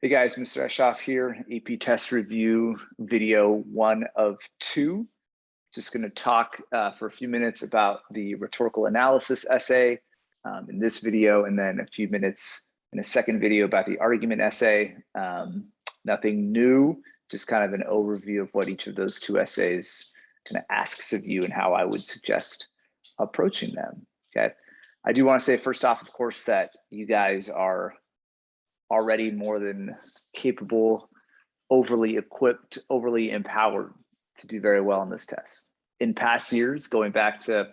Hey guys, Mr. Eshoff here, AP Test Review video 1 of 2. Just going to talk for a few minutes about the rhetorical analysis essay in this video, and then a few minutes in a second video about the argument essay. Nothing new, just kind of an overview of what each of those two essays kind of asks of you and how I would suggest approaching them. Okay, I do want to say first off, of course, that you guys are already more than capable, overly equipped, overly empowered to do very well on this test. In past years, going back to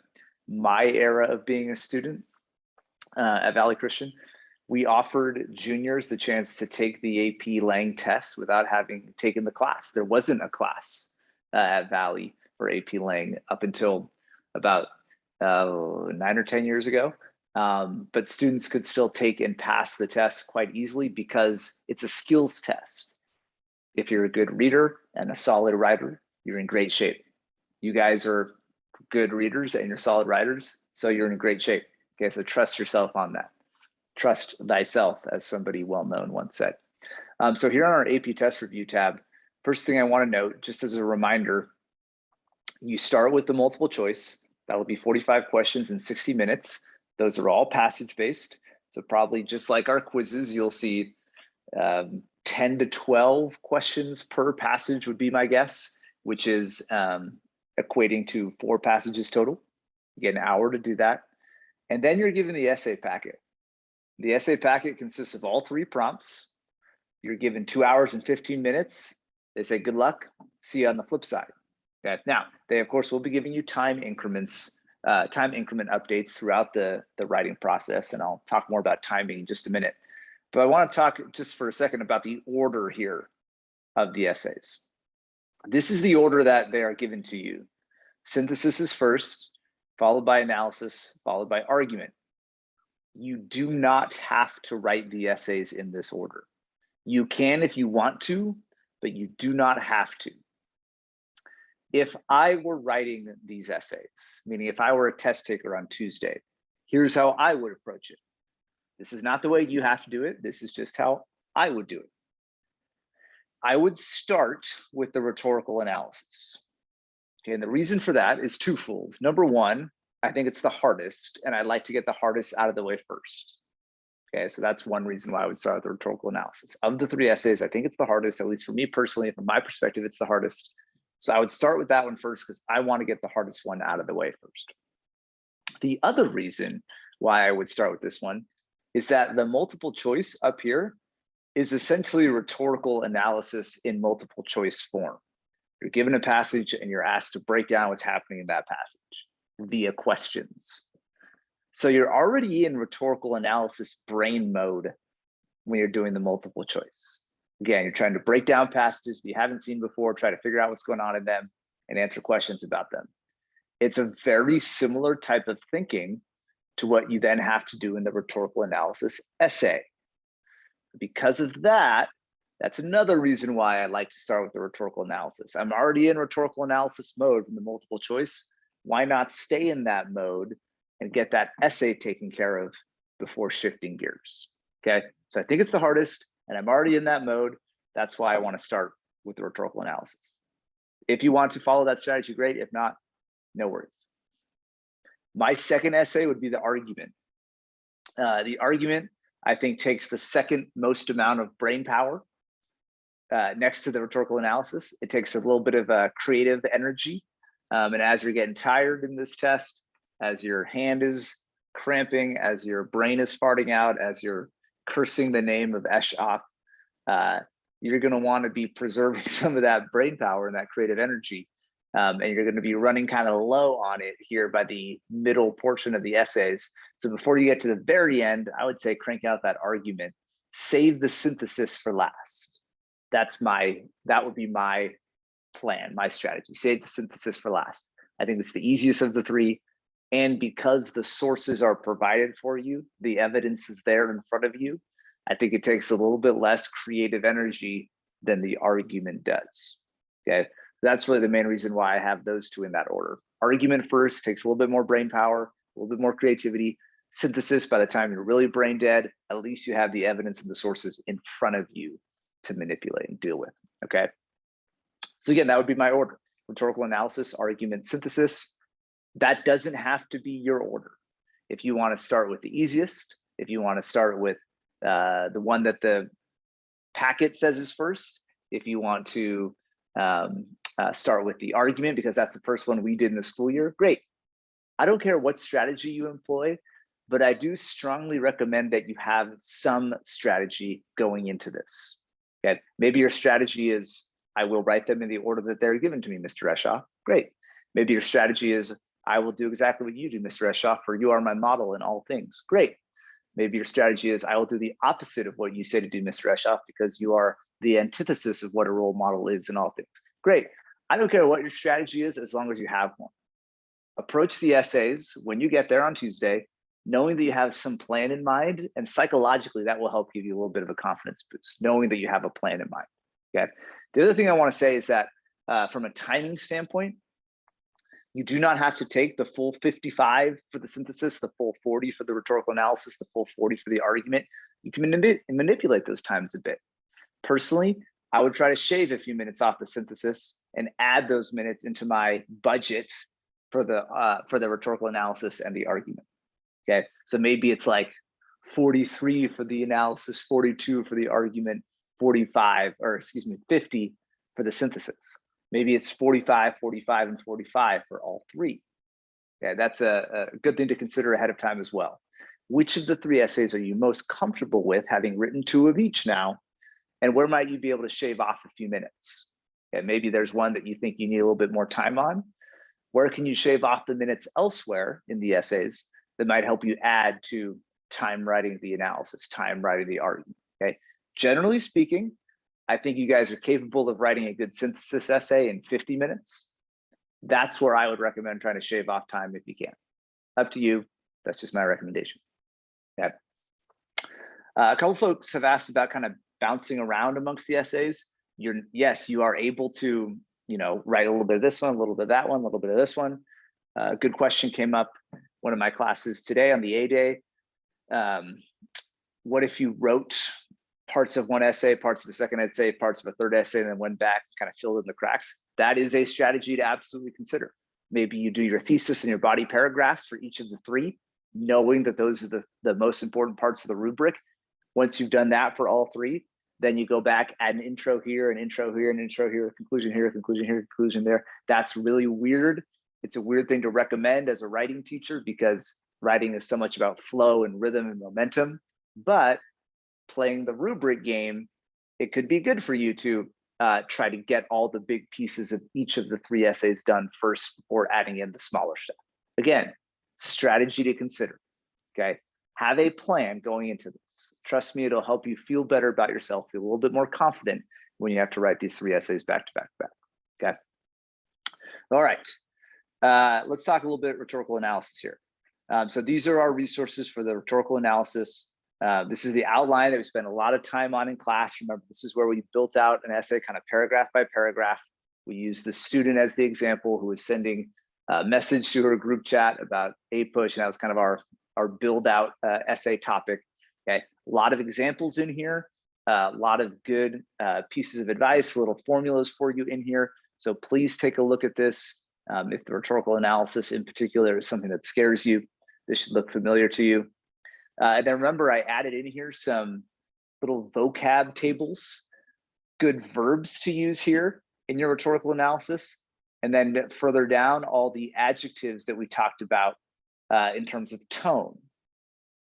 my era of being a student at Valley Christian, we offered juniors the chance to take the AP Lang test without having taken the class. There wasn't a class at Valley for AP Lang up until about 9 or 10 years ago. But students could still take and pass the test quite easily because it's a skills test. If you're a good reader and a solid writer, you're in great shape. You guys are good readers and you're solid writers, so you're in great shape. Okay, so trust yourself on that. Trust thyself, as somebody well-known once said. So here on our AP Test Review tab, first thing I want to note, just as a reminder, you start with the multiple choice. That'll be 45 questions in 60 minutes. Those are all passage-based. So probably just like our quizzes, you'll see 10 to 12 questions per passage would be my guess, which is equating to 4 passages total. You get an hour to do that. And then you're given the essay packet. The essay packet consists of all 3 prompts. You're given 2 hours and 15 minutes. They say, good luck, see you on the flip side. Okay. Now, they of course will be giving you time increment updates throughout the writing process, and I'll talk more about timing in just a minute. But I want to talk just for a second about the order here of the essays. This is the order that they are given to you. Synthesis is first, followed by analysis, followed by argument. You do not have to write the essays in this order. You can if you want to, but you do not have to. If I were writing these essays, meaning if I were a test taker on Tuesday, here's how I would approach it. This is not the way you have to do it. This is just how I would do it. I would start with the rhetorical analysis. Okay, and the reason for that is twofold. Number one, I think it's the hardest, and I'd like to get the hardest out of the way first. Okay, so that's one reason why I would start with the rhetorical analysis. Of the 3 essays, I think it's the hardest, at least for me personally, from my perspective, it's the hardest. So I would start with that one first because I want to get the hardest one out of the way first. The other reason why I would start with this one is that the multiple choice up here is essentially rhetorical analysis in multiple choice form. You're given a passage and you're asked to break down what's happening in that passage via questions. So you're already in rhetorical analysis brain mode when you're doing the multiple choice. Again, you're trying to break down passages that you haven't seen before, try to figure out what's going on in them, and answer questions about them. It's a very similar type of thinking to what you then have to do in the rhetorical analysis essay. Because of that, that's another reason why I like to start with the rhetorical analysis. I'm already in rhetorical analysis mode from the multiple choice. Why not stay in that mode and get that essay taken care of before shifting gears? Okay, so I think it's the hardest, and I'm already in that mode. That's why I want to start with the rhetorical analysis. If you want to follow that strategy, great. If not, no worries. My second essay would be the argument. The argument, I think, takes the second most amount of brain power next to the rhetorical analysis. It takes a little bit of creative energy. And as you're getting tired in this test, as your hand is cramping, as your brain is farting out, as you're cursing the name of Eshoff, you're going to want to be preserving some of that brain power and that creative energy. And you're going to be running kind of low on it here by the middle portion of the essays. So before you get to the very end, I would say crank out that argument. Save the synthesis for last. That would be my plan, my strategy. Save the synthesis for last. I think it's the easiest of the 3. And because the sources are provided for you, the evidence is there in front of you, I think it takes a little bit less creative energy than the argument does. Okay, so that's really the main reason why I have those 2 in that order. Argument first takes a little bit more brain power, a little bit more creativity. Synthesis, by the time you're really brain dead, at least you have the evidence and the sources in front of you to manipulate and deal with, okay? So again, that would be my order: rhetorical analysis, argument, synthesis. That doesn't have to be your order. If you want to start with the easiest, if you want to start with the one that the packet says is first, if you want to start with the argument because that's the first one we did in the school year, great. I don't care what strategy you employ, but I do strongly recommend that you have some strategy going into this. Okay, maybe your strategy is, I will write them in the order that they're given to me, Mr. Eshoff. Great. Maybe your strategy is, I will do exactly what you do, Mr. Eshoff, for you are my model in all things. Great. Maybe your strategy is, I will do the opposite of what you say to do, Mr. Eshoff, because you are the antithesis of what a role model is in all things. Great. I don't care what your strategy is as long as you have one. Approach the essays when you get there on Tuesday, knowing that you have some plan in mind, and psychologically that will help give you a little bit of a confidence boost, knowing that you have a plan in mind, okay? The other thing I wanna say is that from a timing standpoint, you do not have to take the full 55 for the synthesis, the full 40 for the rhetorical analysis, the full 40 for the argument. You can manipulate those times a bit. Personally, I would try to shave a few minutes off the synthesis and add those minutes into my budget for the rhetorical analysis and the argument. Okay, so maybe it's like 43 for the analysis, 42 for the argument, 45, or excuse me, 50 for the synthesis. Maybe it's 45, 45, and 45 for all three. Okay, that's a good thing to consider ahead of time as well. Which of the three essays are you most comfortable with, having written 2 of each now? And where might you be able to shave off a few minutes? Okay, maybe there's one that you think you need a little bit more time on. Where can you shave off the minutes elsewhere in the essays that might help you add to time writing the analysis, time writing the argument, okay? Generally speaking, I think you guys are capable of writing a good synthesis essay in 50 minutes. That's where I would recommend trying to shave off time if you can. Up to you, that's just my recommendation. Okay. A couple folks have asked about kind of bouncing around amongst the essays. Yes, you are able to, write a little bit of this one, a little bit of that one, a little bit of this one. Good question came up one of my classes today on the A day. What if you wrote parts of one essay, parts of a second essay, parts of a third essay, and then went back, kind of filled in the cracks? That is a strategy to absolutely consider. Maybe you do your thesis and your body paragraphs for each of the three, knowing that those are the most important parts of the rubric. Once you've done that for all three, then you go back, add an intro here, an intro here, an intro here, conclusion here, conclusion here, conclusion there. That's really weird. It's a weird thing to recommend as a writing teacher because writing is so much about flow and rhythm and momentum. But playing the rubric game, it could be good for you to try to get all the big pieces of each of the three essays done first before adding in the smaller stuff. Again, strategy to consider, okay? Have a plan going into this. Trust me, it'll help you feel better about yourself, feel a little bit more confident when you have to write these three essays back to back to back, okay? All right, let's talk a little bit rhetorical analysis here. So these are our resources for the rhetorical analysis. This is the outline that we spent a lot of time on in class. Remember, this is where we built out an essay kind of paragraph by paragraph. We used the student as the example who was sending a message to her group chat about a push, and that was kind of our build out essay topic. Okay, a lot of examples in here, a lot of good pieces of advice, little formulas for you in here. So please take a look at this. If the rhetorical analysis in particular is something that scares you, this should look familiar to you. And then remember, I added in here some little vocab tables, good verbs to use here in your rhetorical analysis. And then further down, all the adjectives that we talked about in terms of tone,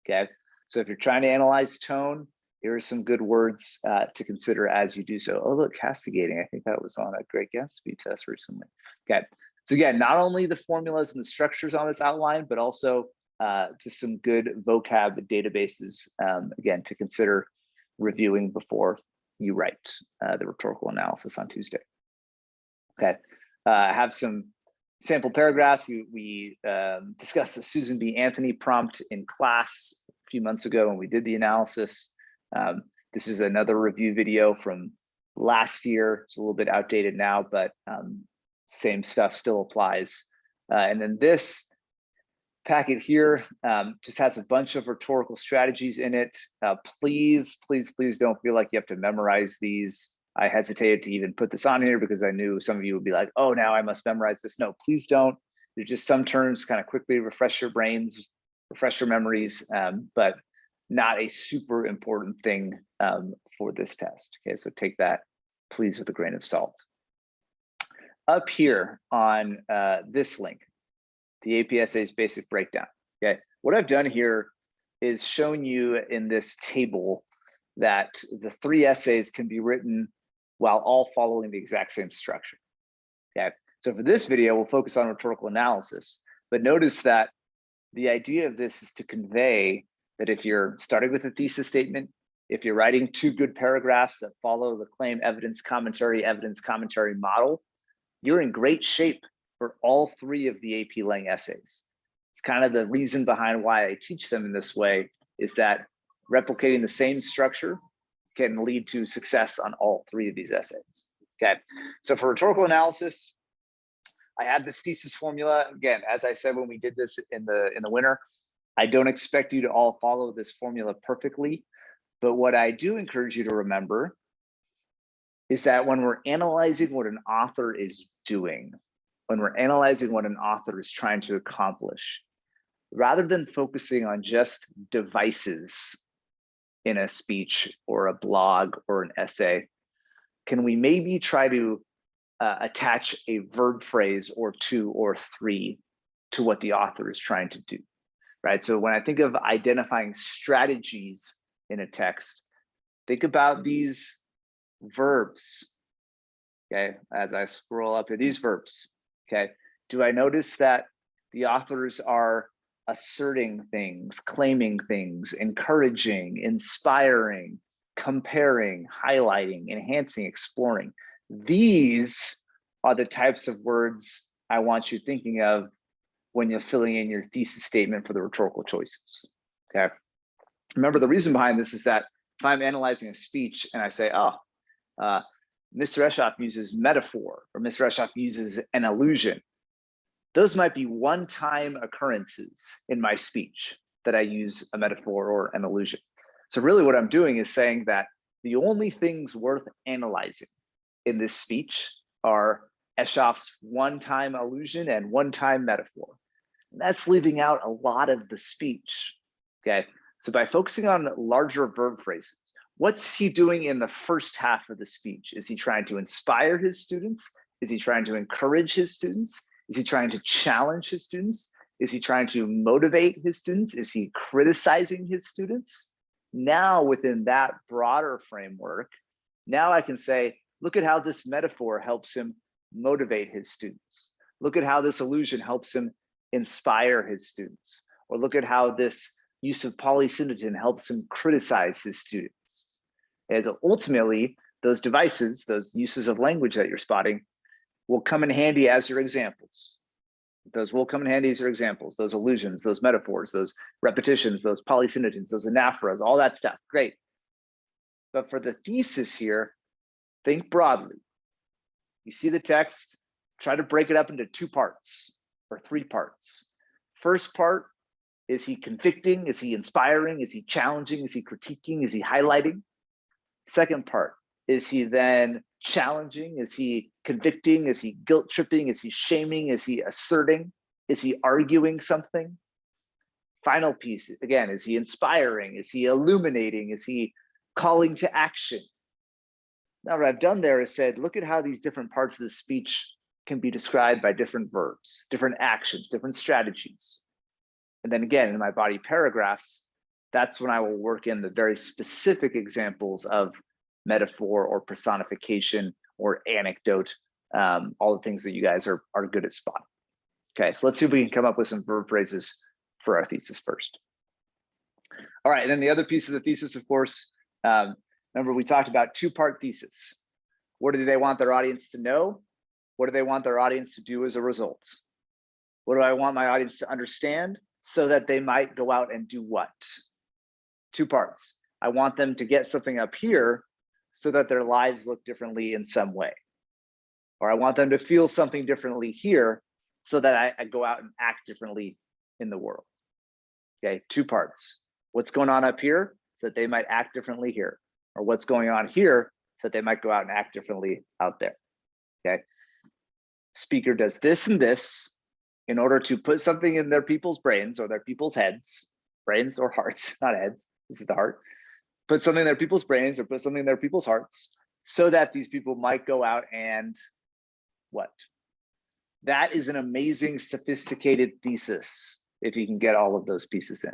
okay? So if you're trying to analyze tone, here are some good words to consider as you do so. Oh, look, castigating. I think that was on a Great Gatsby test recently. Okay, so again, not only the formulas and the structures on this outline, but also just some good vocab databases, again, to consider reviewing before you write the rhetorical analysis on Tuesday. Okay, I have some sample paragraphs. We discussed the Susan B. Anthony prompt in class a few months ago when we did the analysis. This is another review video from last year. It's a little bit outdated now, but same stuff still applies. And then this packet here just has a bunch of rhetorical strategies in it. Please don't feel like you have to memorize these. I hesitated to even put this on here because I knew some of you would be like, oh, now I must memorize this. No, please don't. There's just some terms, kind of quickly refresh your brains, refresh your memories, but not a super important thing for this test. Okay, so take that, please, with a grain of salt. Up here on this link, the APSA's basic breakdown. Okay, what I've done here is shown you in this table that the 3 essays can be written while all following the exact same structure. Okay, so for this video, we'll focus on rhetorical analysis, but notice that the idea of this is to convey that if you're starting with a thesis statement, if you're writing 2 good paragraphs that follow the claim evidence commentary model, you're in great shape for all 3 of the AP Lang essays. It's kind of the reason behind why I teach them in this way, is that replicating the same structure can lead to success on all 3 of these essays. Okay, so for rhetorical analysis, I have this thesis formula. Again, as I said when we did this in the winter, I don't expect you to all follow this formula perfectly, but what I do encourage you to remember is that when we're analyzing what an author is doing, when we're analyzing what an author is trying to accomplish, rather than focusing on just devices in a speech or a blog or an essay, can we maybe try to attach a verb phrase or 2 or 3 to what the author is trying to do, right? So when I think of identifying strategies in a text, think about these verbs, okay? As I scroll up to these verbs, okay? Do I notice that the authors are asserting things, claiming things, encouraging, inspiring, comparing, highlighting, enhancing, exploring? These are the types of words I want you thinking of when you're filling in your thesis statement for the rhetorical choices, okay? Remember, the reason behind this is that if I'm analyzing a speech and I say, oh, Mr. Eschoff uses metaphor, or Mr. Eschoff uses an allusion, those might be one-time occurrences in my speech that I use a metaphor or an allusion. So really what I'm doing is saying that the only things worth analyzing in this speech are Eschoff's one-time allusion and one-time metaphor. And that's leaving out a lot of the speech, okay? So by focusing on larger verb phrases, what's he doing in the first half of the speech? Is he trying to inspire his students? Is he trying to encourage his students? Is he trying to challenge his students? Is he trying to motivate his students? Is he criticizing his students? Now within that broader framework, now I can say, look at how this metaphor helps him motivate his students. Look at how this allusion helps him inspire his students. Or look at how this use of polysyndeton helps him criticize his students. As ultimately, those devices, those uses of language that you're spotting, will come in handy as your examples. Those will come in handy as your examples, those allusions, those metaphors, those repetitions, those polysyndetons, those anaphoras, all that stuff, great. But for the thesis here, think broadly. You see the text, try to break it up into 2 parts or 3 parts. First part, is he convicting? Is he inspiring? Is he challenging? Is he critiquing? Is he highlighting? Second part, is he then challenging? Is he convicting? Is he guilt tripping? Is he shaming? Is he asserting? Is he arguing something? Final piece, again, is he inspiring? Is he illuminating? Is he calling to action? Now what I've done there is said, look at how these different parts of the speech can be described by different verbs, different actions, different strategies. And then again, in my body paragraphs, that's when I will work in the very specific examples of metaphor or personification or anecdote, all the things that you guys are good at spotting. Okay, so let's see if we can come up with some verb phrases for our thesis first. All right, and then the other piece of the thesis, of course, remember we talked about 2-part thesis. What do they want their audience to know? What do they want their audience to do as a result? What do I want my audience to understand so that they might go out and do what? 2 parts. I want them to get something up here so that their lives look differently in some way. Or I want them to feel something differently here so that I go out and act differently in the world. Okay, two parts. What's going on up here so that they might act differently here, or what's going on here so that they might go out and act differently out there. Okay, speaker does this and this in order to put something in their people's brains or their people's heads, brains or hearts, not heads, this is the heart. Put something in their people's brains or put something in their people's hearts so that these people might go out and what? That is an amazing, sophisticated thesis if you can get all of those pieces in.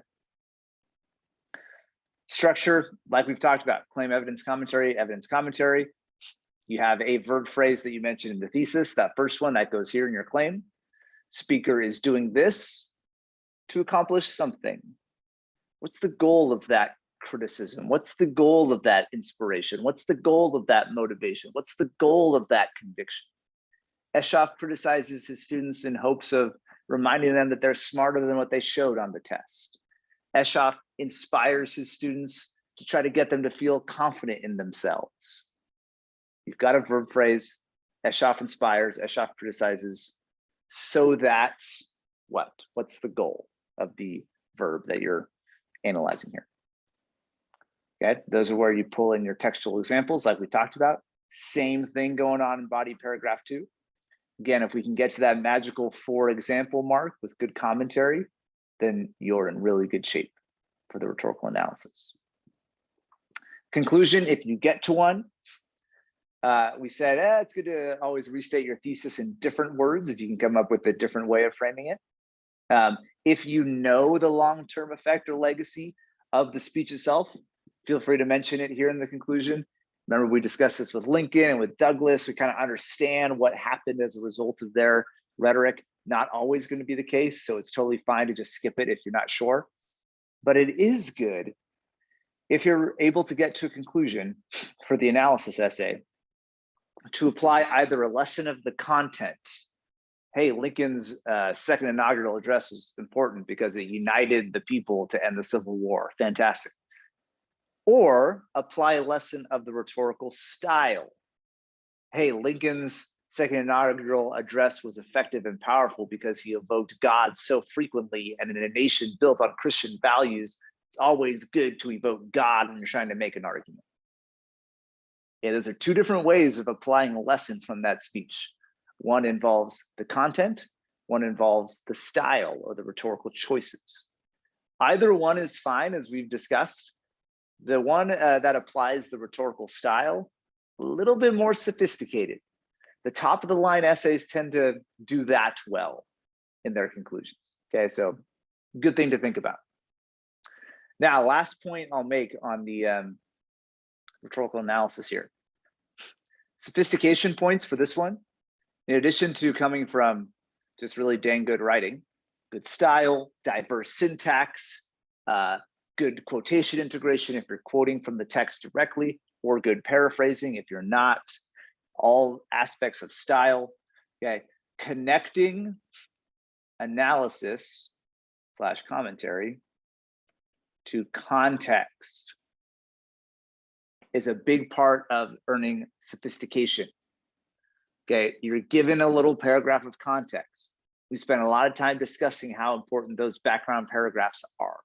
Structure, like we've talked about, claim, evidence, commentary, evidence, commentary. You have a verb phrase that you mentioned in the thesis, that first one that goes here in your claim. Speaker is doing this to accomplish something. What's the goal of that criticism? What's the goal of that inspiration? What's the goal of that motivation? What's the goal of that conviction? Eschoff criticizes his students in hopes of reminding them that they're smarter than what they showed on the test. Eschoff inspires his students to try to get them to feel confident in themselves. You've got a verb phrase, Eschoff inspires, Eschoff criticizes, so that what? What's the goal of the verb that you're analyzing here? Okay, those are where you pull in your textual examples like we talked about. Same thing going on in body paragraph 2. Again, if we can get to that magical 4 example mark with good commentary, then you're in really good shape for the rhetorical analysis. Conclusion, if you get to one, we said it's good to always restate your thesis in different words if you can come up with a different way of framing it. If you know the long-term effect or legacy of the speech itself, feel free to mention it here in the conclusion. Remember, we discussed this with Lincoln and with Douglas. We kind of understand what happened as a result of their rhetoric. Not always going to be the case, so it's totally fine to just skip it if you're not sure. But it is good if you're able to get to a conclusion for the analysis essay to apply either a lesson of the content. Hey, Lincoln's second inaugural address was important because it united the people to end the Civil War. Fantastic. Or apply a lesson of the rhetorical style. Hey, Lincoln's second inaugural address was effective and powerful because he evoked God so frequently, and in a nation built on Christian values, it's always good to evoke God when you're trying to make an argument. Yeah, those are two different ways of applying a lesson from that speech. One involves the content, one involves the style or the rhetorical choices. Either one is fine, as we've discussed. The one that applies the rhetorical style, a little bit more sophisticated. The top of the line essays tend to do that well in their conclusions. Okay, so good thing to think about. Now, last point I'll make on the rhetorical analysis here. Sophistication points for this one, in addition to coming from just really dang good writing, good style, diverse syntax, good quotation integration if you're quoting from the text directly, or good paraphrasing if you're not, all aspects of style. Okay, connecting analysis / commentary to context is a big part of earning sophistication. Okay, you're given a little paragraph of context. We spent a lot of time discussing how important those background paragraphs are.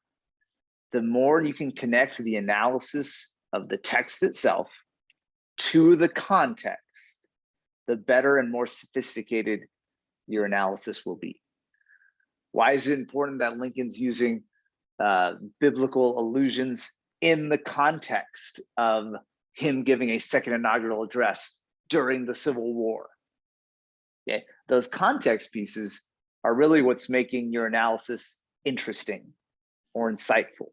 The more you can connect the analysis of the text itself to the context, the better and more sophisticated your analysis will be. Why is it important that Lincoln's using biblical allusions in the context of him giving a second inaugural address during the Civil War? Okay, those context pieces are really what's making your analysis interesting or insightful.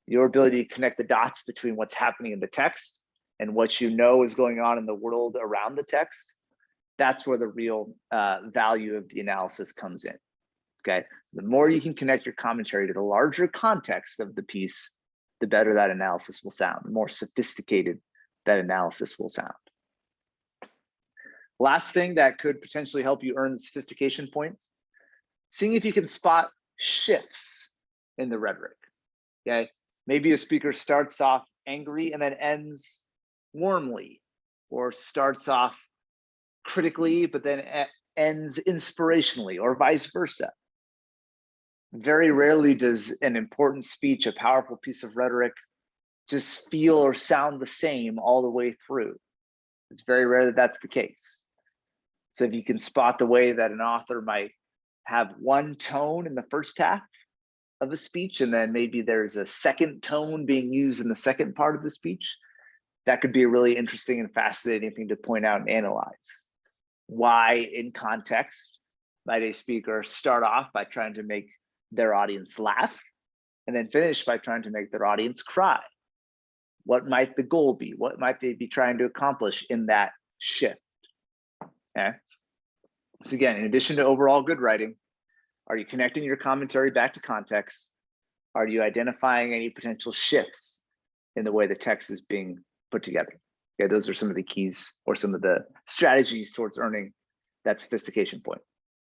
Your ability to connect the dots between what's happening in the text and what you know is going on in the world around the text, that's where the real value of the analysis comes in. Okay, the more you can connect your commentary to the larger context of the piece, the better that analysis will sound, the more sophisticated that analysis will sound. Last thing that could potentially help you earn the sophistication points, seeing if you can spot shifts in the rhetoric. Okay, maybe a speaker starts off angry and then ends warmly, or starts off critically but then ends inspirationally, or vice versa. Very rarely does an important speech, a powerful piece of rhetoric, just feel or sound the same all the way through. It's very rare that that's the case. So if you can spot the way that an author might have one tone in the first half of a speech, and then maybe there's a second tone being used in the second part of the speech, that could be a really interesting and fascinating thing to point out and analyze. Why, in context, might a speaker start off by trying to make their audience laugh and then finish by trying to make their audience cry? What might the goal be? What might they be trying to accomplish in that shift? Okay. So again, in addition to overall good writing, are you connecting your commentary back to context? Are you identifying any potential shifts in the way the text is being put together? Okay, those are some of the keys or some of the strategies towards earning that sophistication point.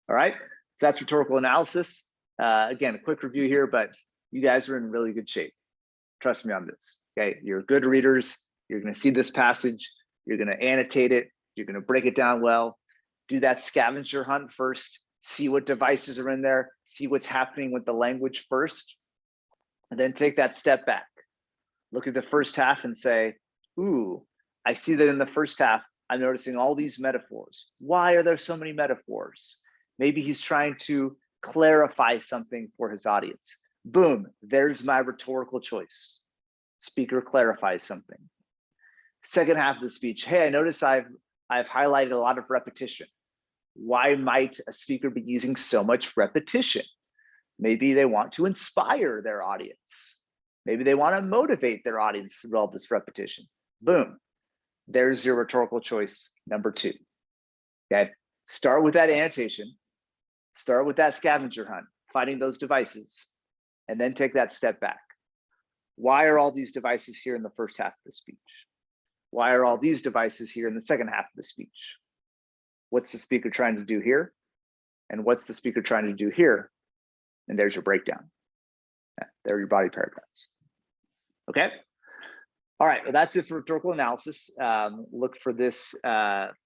All right, so that's rhetorical analysis. Again, a quick review here, but you guys are in really good shape. Trust me on this. Okay, you're good readers. You're going to see this passage. You're going to annotate it. You're going to break it down well. Do that scavenger hunt first. See what devices are in there. See what's happening with the language first. And then take that step back. Look at the first half and say, ooh, I see that in the first half, I'm noticing all these metaphors. Why are there so many metaphors? Maybe he's trying to clarify something for his audience. Boom, there's my rhetorical choice. Speaker clarifies something. Second half of the speech, hey, I notice I've highlighted a lot of repetition. Why might a speaker be using so much repetition? Maybe they want to inspire their audience. Maybe they want to motivate their audience through all this repetition. Boom, there's your rhetorical choice number 2. Okay, start with that annotation. Start with that scavenger hunt, finding those devices, and then take that step back. Why are all these devices here in the first half of the speech? Why are all these devices here in the second half of the speech? What's the speaker trying to do here? And what's the speaker trying to do here? And there's your breakdown. There are your body paragraphs. Okay. All right, well, that's it for rhetorical analysis. Look for this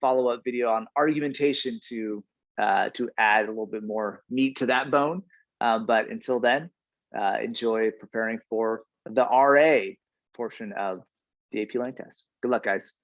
follow-up video on argumentation to add a little bit more meat to that bone. But until then, enjoy preparing for the RA portion of the AP Lang test. Good luck, guys.